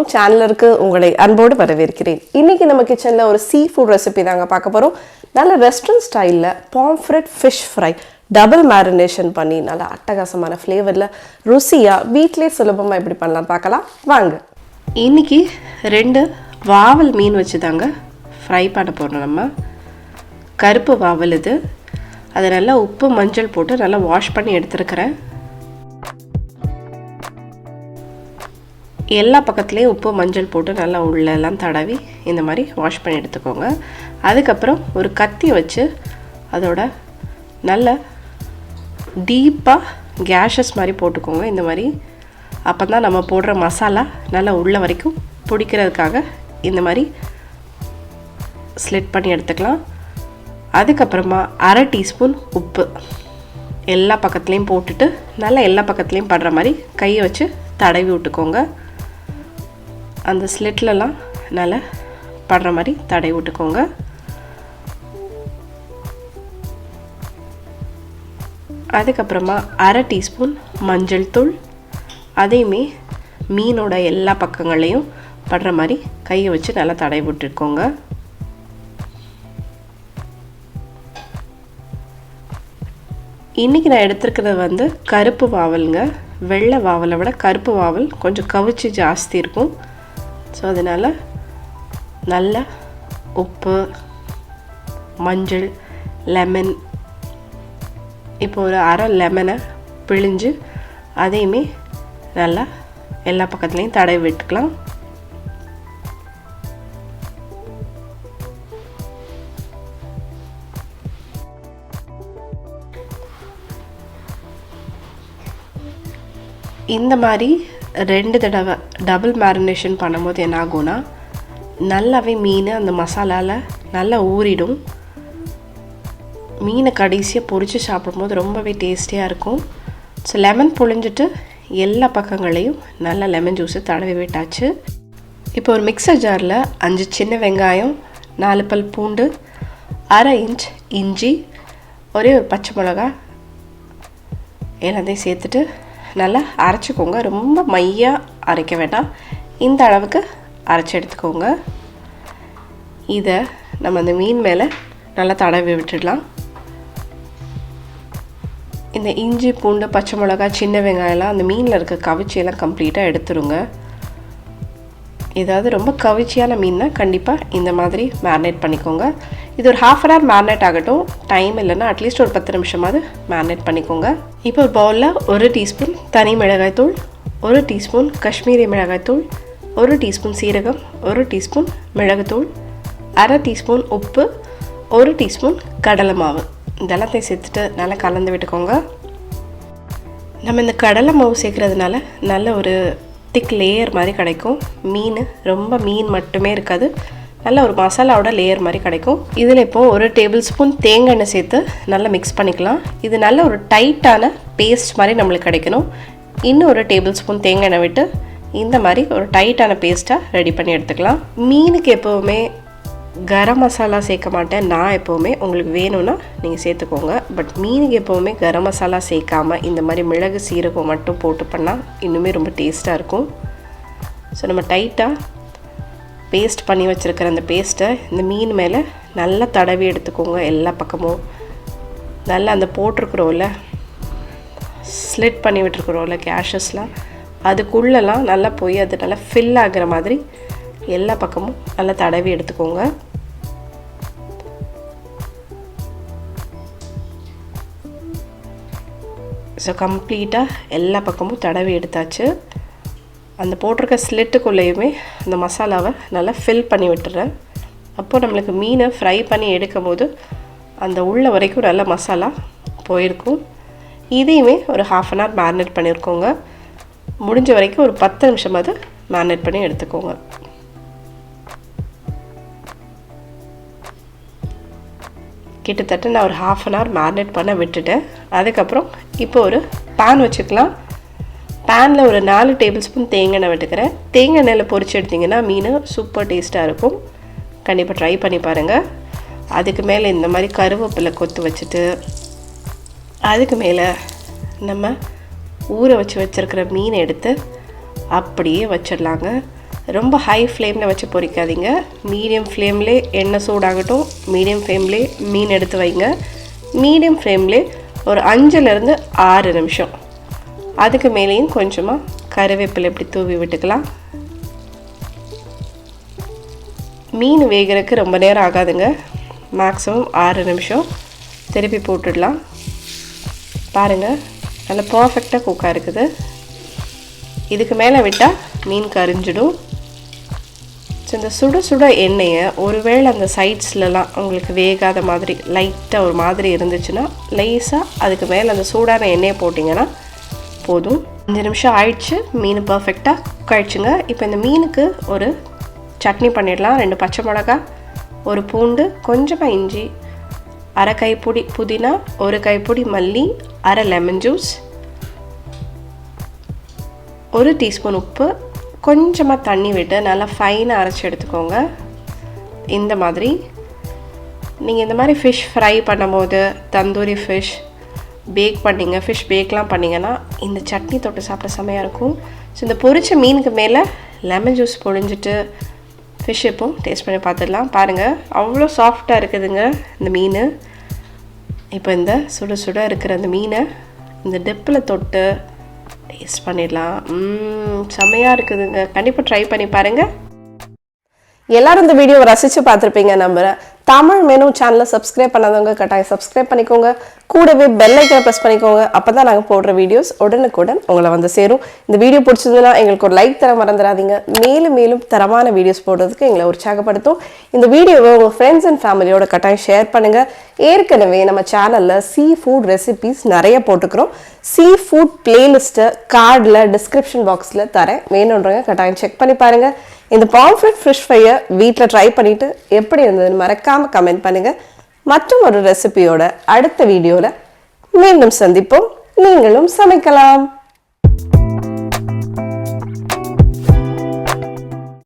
Home சேனலுக்கு உங்களை அன்போடு வரவேற்கிறேன். இன்னைக்கு நம்ம கிச்சனில் ஒரு சீ ஃபுட் ரெசிபி தாங்க பார்க்க போகிறோம். நல்ல ரெஸ்டாரண்ட் ஸ்டைலில் pomfret fish fry double marination பண்ணி நல்ல அட்டகாசமான ஃப்ளேவரில் ருசியாக வீட்டிலே சுலபமாக எப்படி பண்ணலாம் பார்க்கலாம் வாங்க. இன்னைக்கு 2 வாவல் மீன் வச்சு தாங்க ஃப்ரை பண்ண போகிறோம். நம்ம கருப்பு வாவல் இது. அதை நல்லா உப்பு மஞ்சள் போட்டு நல்லா வாஷ் பண்ணி எடுத்துருக்கிறேன். எல்லா பக்கத்துலேயும் உப்பு மஞ்சள் போட்டு நல்லா உள்ளெல்லாம் தடவி இந்த மாதிரி வாஷ் பண்ணி எடுத்துக்கோங்க. அதுக்கப்புறம் ஒரு கத்தி வச்சு அதோட நல்ல டீப்பாக கேஷஸ் மாதிரி போட்டுக்கோங்க. இந்த மாதிரி அப்போ தான் நம்ம போடுற மசாலா நல்லா உள்ள வரைக்கும் பிடிக்கிறதுக்காக இந்த மாதிரி ஸ்லிட் பண்ணி எடுத்துக்கலாம். அதுக்கப்புறமா 1/2 டீஸ்பூன் உப்பு எல்லா பக்கத்துலேயும் போட்டுட்டு நல்லா எல்லா பக்கத்துலேயும் படுற மாதிரி கையை வச்சு தடவி விட்டுக்கோங்க. அந்த ஸ்லிட்லலாம் நல்லா படுற மாதிரி தடவி விட்டுக்கோங்க. அதுக்கப்புறமா 1/2 டீஸ்பூன் மஞ்சள் தூள், அதையுமே மீனோட எல்லா பக்கங்களையும் படுற மாதிரி கையை வச்சு நல்லா தடவி விட்டுக்கோங்க. இன்றைக்கி நான் எடுத்துருக்கிறது கருப்பு வாவலுங்க. வெள்ளை வாவலை விட கருப்பு வாவல் கொஞ்சம் கவிச்சு ஜாஸ்தி இருக்கும். ஸோ அதனால் நல்ல உப்பு மஞ்சள் லெமன், இப்போ ஒரு 1/2 லெமனை பிழிஞ்சு அதையுமே நல்லா எல்லா பக்கத்துலேயும் தடவி விட்டுக்கலாம். இந்த மாதிரி 2 தடவை டபுள் மேரினேஷன் பண்ணும்போது என்ன ஆகும்னா நல்லாவே மீன் அந்த மசாலாவில் நல்லா ஊறிடும். மீனை கடைசியாக பொரித்து சாப்பிடும்போது ரொம்பவே டேஸ்டியாக இருக்கும். ஸோ லெமன் புழிஞ்சிட்டு எல்லா பக்கங்களையும் நல்லா லெமன் ஜூஸு தடவி விட்டாச்சு. இப்போ ஒரு மிக்சர் ஜாரில் 5 சின்ன வெங்காயம், 4 பல் பூண்டு, 1/2 இன்ச் இஞ்சி, ஒரே ஒரு பச்சை மிளகா எல்லாத்தையும் சேர்த்துட்டு நல்லா அரைச்சிக்கோங்க. ரொம்ப மையாக அரைக்க வேண்டாம், இந்த அளவுக்கு அரைச்சி எடுத்துக்கோங்க. இதை நம்ம அந்த மீன் மேலே நல்லா தடவி விட்டுடலாம். இந்த இஞ்சி பூண்டு பச்சை மிளகா சின்ன வெங்காயம்லாம் அந்த மீனில் இருக்க கவிச்சியெல்லாம் கம்ப்ளீட்டாக எடுத்துருங்க. ஏதாவது ரொம்ப கவிச்சியான மீன்னா கண்டிப்பாக இந்த மாதிரி மேரினேட் பண்ணிக்கோங்க. இது ஒரு 1/2 hour மேரினேட் ஆகட்டும். டைம் இல்லைன்னா அட்லீஸ்ட் ஒரு 10 நிமிஷமாவது மேரினேட் பண்ணிக்கோங்க. இப்போ ஒரு பவுலில் 1 டீஸ்பூன் தனி மிளகாய்த்தூள், 1 டீஸ்பூன் காஷ்மீரி மிளகாய்த்தூள், 1 டீஸ்பூன் சீரகம், 1 டீஸ்பூன் மிளகுத்தூள், 1/2 டீஸ்பூன் உப்பு, 1 டீஸ்பூன் கடலை மாவு இதெல்லாத்தையும் சேர்த்துட்டு நல்லா கலந்து விட்டுக்கோங்க. நம்ம இந்த கடலை மாவு சேர்க்குறதுனால நல்ல ஒரு திக் லேயர் மாதிரி கிடைக்கும். மீன் ரொம்ப மீன் மட்டுமே இருக்காது, நல்ல ஒரு மசாலாவோட லேயர் மாதிரி கிடைக்கும். இதில் இப்போது 1 டேபிள் ஸ்பூன் தேங்காய் எண்ணெய் சேர்த்து நல்லா மிக்ஸ் பண்ணிக்கலாம். இது நல்ல ஒரு டைட்டான பேஸ்ட் மாதிரி நம்மளுக்கு கிடைக்கணும். இன்னும் 1 டேபிள் ஸ்பூன் தேங்காய் எண்ணெய் விட்டு இந்த மாதிரி ஒரு டைட்டான பேஸ்ட்டாக ரெடி பண்ணி எடுத்துக்கலாம். மீனுக்கு எப்போவுமே கரம் மசாலா சேர்க்க மாட்டேன் நான். எப்போவுமே உங்களுக்கு வேணும்னா நீங்கள் சேர்த்துக்கோங்க. பட் மீனுக்கு எப்போவுமே கரம் மசாலா சேர்க்காமல் இந்த மாதிரி மிளகு சீரகம் மட்டும் போட்டு பண்ணால் இன்னுமே ரொம்ப டேஸ்ட்டாக இருக்கும். ஸோ நம்ம டைட்டாக பேஸ்ட் பண்ணி வச்சுருக்கிற அந்த பேஸ்ட்டை இந்த மீன் மேலே நல்லா தடவி எடுத்துக்கோங்க. எல்லா பக்கமும் நல்லா அந்த போட்டிருக்கிறோம்ல ஸ்லிட் பண்ணி விட்டுருக்குறோம்ல கேஷஸ்லாம், அதுக்குள்ளெல்லாம் நல்லா போய் அது நல்லா ஃபில் ஆகிற மாதிரி எல்லா பக்கமும் நல்லா தடவி எடுத்துக்கோங்க. ஸோ கம்ப்ளீட்டாக எல்லா பக்கமும் தடவி எடுத்தாச்சு. அந்த போட்டிருக்க ஸ்லிட்டுக்குள்ளேயுமே அந்த மசாலாவை நல்லா ஃபில் பண்ணி விட்டுறேன். அப்போது நம்மளுக்கு மீனை ஃப்ரை பண்ணி எடுக்கும் போது அந்த உள்ள வரைக்கும் நல்ல மசாலா போயிருக்கும். இதையுமே ஒரு 1/2 hour மேரினேட் பண்ணியிருக்கோங்க. முடிஞ்ச வரைக்கும் ஒரு 10 நிமிஷமாவது மேரினேட் பண்ணி எடுத்துக்கோங்க. கிட்டத்தட்ட நான் ஒரு 1/2 hour மேரினேட் பண்ண விட்டுட்டேன். அதுக்கப்புறம் இப்போ ஒரு பேன் வச்சுக்கலாம். பேனில் ஒரு 4 டேபிள் ஸ்பூன் தேங்காய் எண்ணெய் விட்டுக்கிறேன். தேங்காய் எண்ணெயில் பொரிச்சு எடுத்திங்கன்னா மீன் சூப்பர் டேஸ்ட்டாக இருக்கும். கண்டிப்பாக ட்ரை பண்ணி பாருங்கள். அதுக்கு மேலே இந்த மாதிரி கருவேப்பிலை கொத்து வச்சுட்டு அதுக்கு மேலே நம்ம ஊற வச்சுருக்கிற மீன் எடுத்து அப்படியே வச்சிடலாங்க. ரொம்ப ஹை ஃப்ளேமில் வச்சு பொரிக்காதீங்க. மீடியம் ஃப்ளேம்லே எண்ணெய் சூடாகட்டும். மீடியம் ஃப்ளேம்லே மீன் எடுத்து வைங்க. மீடியம் ஃப்ளேம்லே ஒரு 5லேருந்து 6 நிமிஷம். அதுக்கு மேலேயும் கொஞ்சமாக கருவேப்பிலை இப்படி தூவி விட்டுக்கலாம். மீன் வேகிறதுக்கு ரொம்ப நேரம் ஆகாதுங்க. மேக்ஸிமம் 6 நிமிஷம். திருப்பி போட்டுடலாம். பாருங்கள், நல்லா பர்ஃபெக்டாக குக்காக இருக்குது. இதுக்கு மேலே விட்டால் மீன் கரிஞ்சிடும். ஸோ இந்த சுட சுட எண்ணெயை ஒருவேளை அந்த சைட்ஸ்லலாம் உங்களுக்கு வேகாத மாதிரி லைட்டாக ஒரு மாதிரி இருந்துச்சுன்னா லேசாக அதுக்கு மேலே அந்த சூடான எண்ணெயை போட்டிங்கன்னா போதும். 5 நிமிஷம் ஆயிடுச்சு. மீன் பர்ஃபெக்டாக குக் ஆயிடுச்சுங்க. இப்போ இந்த மீனுக்கு ஒரு சட்னி பண்ணிடலாம். 2 பச்சை மிளகாய், ஒரு பூண்டு, கொஞ்சமாக இஞ்சி, அரை கைப்பிடி புதினா, ஒரு கைப்பிடி மல்லி, அரை லெமன் ஜூஸ், 1 டீஸ்பூன் உப்பு, கொஞ்சமாக தண்ணி விட்டு நல்லா ஃபைனாக அரைச்சி எடுத்துக்கோங்க. இந்த மாதிரி நீங்கள் இந்த மாதிரி ஃபிஷ் ஃப்ரை பண்ணும்போது தந்தூரி ஃபிஷ் பேக் பண்ணிங்க, ஃபிஷ் பேக்லாம் பண்ணிங்கன்னா இந்த சட்னி தொட்டு சாப்பிட செமையாக இருக்கும். ஸோ இந்த பொரிச்ச மீனுக்கு மேலே லெமன் ஜூஸ் பொழிஞ்சிட்டு ஃபிஷ் இப்போ டேஸ்ட் பண்ணி பார்த்துடலாம். பாருங்கள், அவ்வளோ சாஃப்டாக இருக்குதுங்க இந்த மீன். இப்போ இந்த சுட சுட இருக்கிற அந்த மீனை இந்த டிப்பில் தொட்டு டேஸ்ட் பண்ணிடலாம். செமையாக இருக்குதுங்க. கண்டிப்பாக ட்ரை பண்ணி பாருங்கள். எல்லாரும் இந்த வீடியோவை ரசித்து பார்த்துருப்பீங்க நம்புகிறேன். தமிழ் மெனு சேனலை சப்ஸ்கிரைப் பண்ணாதவங்க கட்டாயம் சப்ஸ்கிரைப் பண்ணிக்கோங்க. கூடவே பெல் ஐக்கனை ப்ரெஸ் பண்ணிக்கோங்க. அப்போ தான் நாங்கள் போடுற வீடியோஸ் உடனுக்குடன் உங்களை வந்து சேரும். இந்த வீடியோ பிடிச்சதுன்னா எங்களுக்கு ஒரு லைக் தர மறந்துடாதீங்க. மேலும் மேலும் தரமான வீடியோஸ் போடுறதுக்கு எங்களை உற்சாகப்படுத்தும். இந்த வீடியோவை உங்கள் ஃப்ரெண்ட்ஸ் அண்ட் ஃபேமிலியோட கட்டாயம் ஷேர் பண்ணுங்கள். ஏற்கனவே நம்ம சேனலில் சீ ஃபுட் ரெசிபீஸ் நிறைய போட்டுக்கிறோம். சீ ஃபுட் பிளேலிஸ்ட்டை கார்டில் டிஸ்கிரிப்ஷன் பாக்ஸில் தரேன். வேணுன்றவங்க கட்டாயம் செக் பண்ணி பாருங்கள். இந்த பாம்ஃப்ரெட் ஃபிஷ் ஃப்ரையை வீட்டில் ட்ரை பண்ணிவிட்டு எப்படி இருந்ததுன்னு மறக்காமல் கமெண்ட் பண்ணுங்கள். மற்றும் ஒரு ரெசிபியோட அடுத்த வீடியோவில் மீண்டும் சந்திப்போம். நீங்களும் சமைக்கலாம்.